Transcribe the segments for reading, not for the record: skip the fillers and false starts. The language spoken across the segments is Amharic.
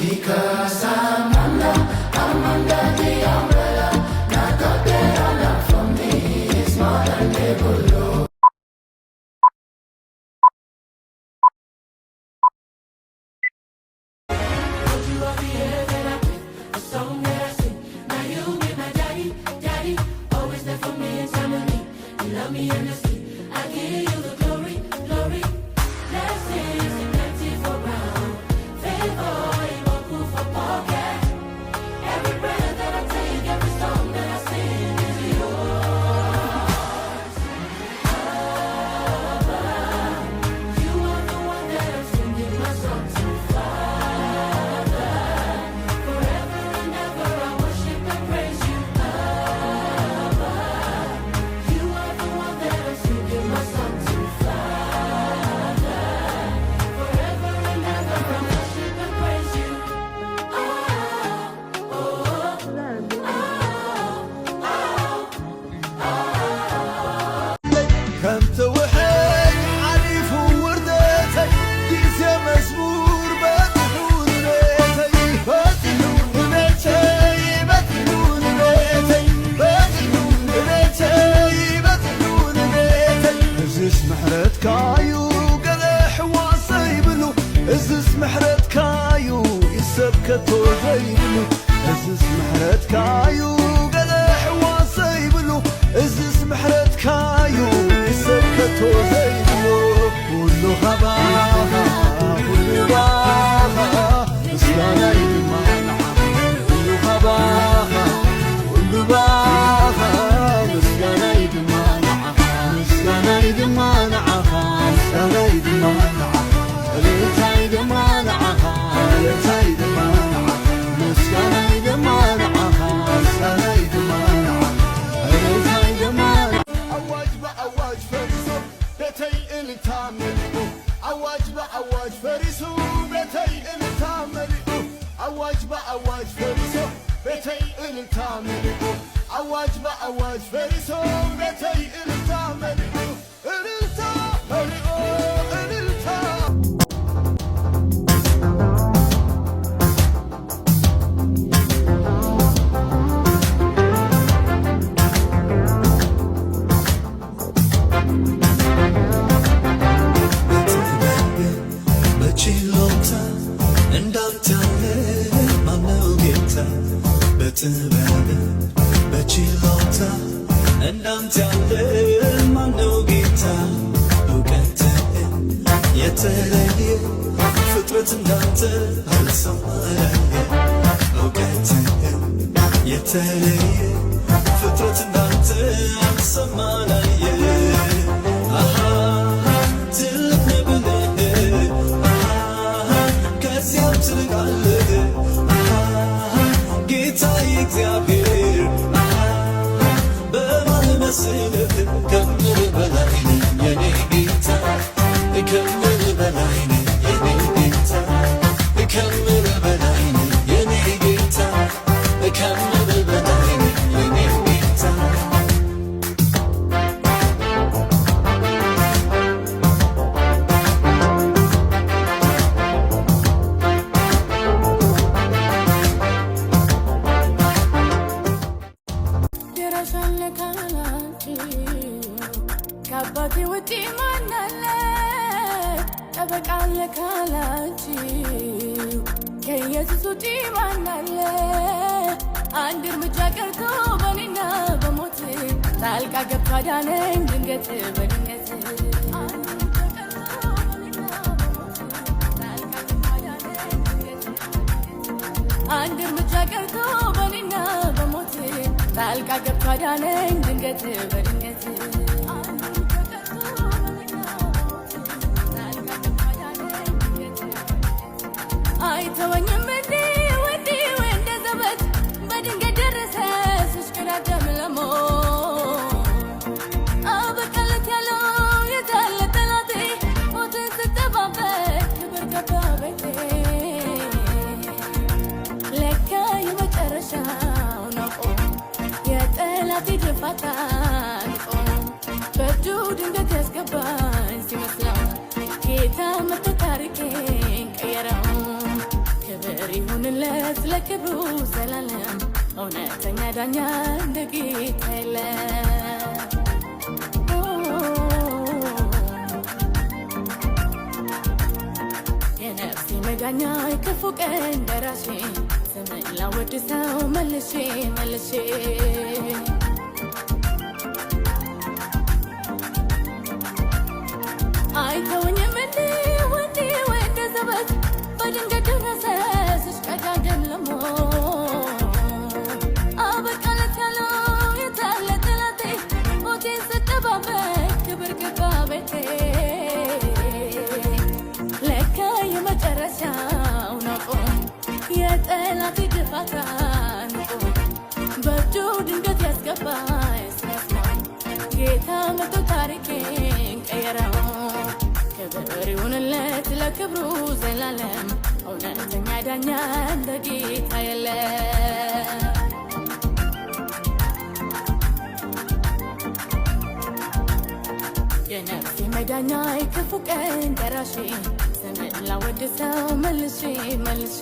because Amanda the umbrella. Not got better love for me. It's more than able. ይሁንለት ለክብሩ ዘላለም እውነተኛ ዳኛ እንደ ጌታ የለም የነፍሴ መዳኛ የክፉ ቀን ደራሼ ስምን ላወድሰው መልሼ መልሼ አይተውኝም እንዴ ወንዴ ወደ ዘበት በድንገት ደረሰ ስሽቀዳደም ለሞት አበቃለት ያለው የታለ ጠላቴ ሞቴን ስጠባበቅ ክብር ገባ ቤቴ ለካ የመጨረሻው ናቆ የጠላቴ ድፋታ ንቆ በእጁ ድንገት ያስገባኝ ሲያስማኝ ጌታ መቶ ታሪኬን ቀየረው ክብር ይሁንለት ለክብሩ ዘላለም እውነተኛ ዳኛ እንደ ጌታ የለም የነፍሴ መዳኛ የክፉ ቀን ደራሼ ስምን ላወድሰው መልሼ መልሼ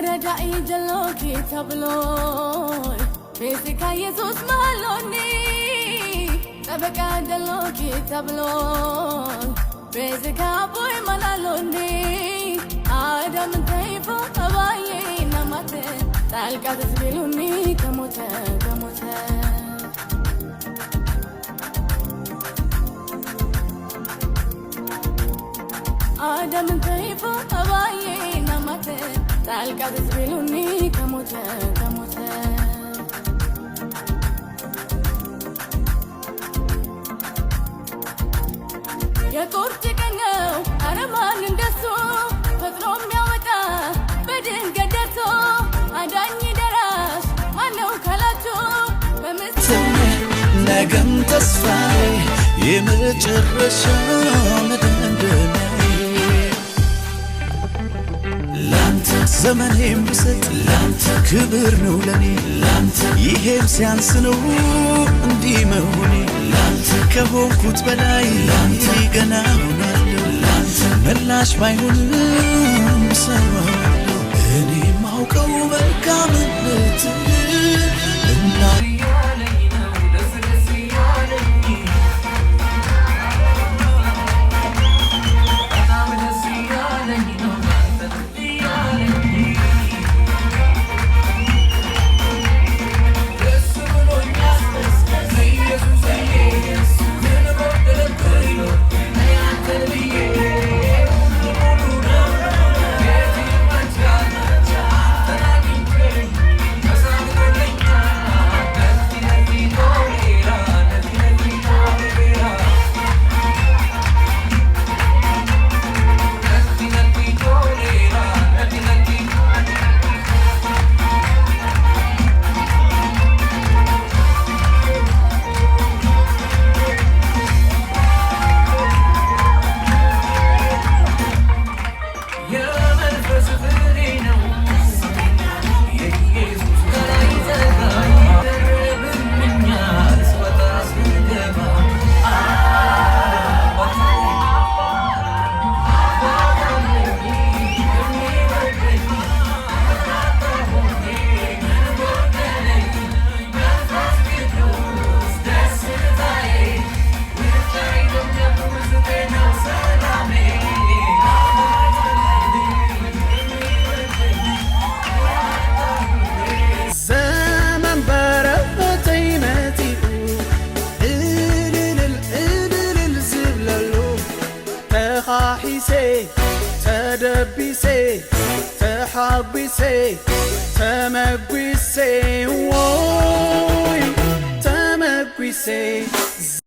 ረዳኢ ጀሎኪ ተብሎ ቤዚካ ኢየሱስ ማሎኒ ጠበቃ ጀሎኪ ተብሎ ቤዚካ ቦይ ማላሎኒ አዳምን ተይፎ አባዬ ናማተ ጣልቃ ተስቢሉኒ ከሞተ ከሞተ አዳምን ተይፎ አባዬ ናማተ ጣልቃ ተስቢሉኒ ከሞተ ከሞተ የቁርጥ ቀን ነው ኧረ ማን እንደሱ ፈጥኖ የሚያወጣ በድንገት ደርሶ አዳኝ ደራሽ ማነው ካላችሁ ነገም ተስፋዬ የመጨረሻ መደምደሚያዬ ላንተ ዘመኔም ብሰጥ ላንተ ክብር ነው ለኔ ላንተ ይሄም ሲያንስ ነው እንዲህ መሆኔ ላንተ ከሆንኩት በላይ ላንተ ገና ሆናለሁ ላንተ ምላሽ ባይሆንም ሰዋለሁ እኔ ማውቀው መልካምነት እና تدبسي تحبسي تمقسي ووي تمقسي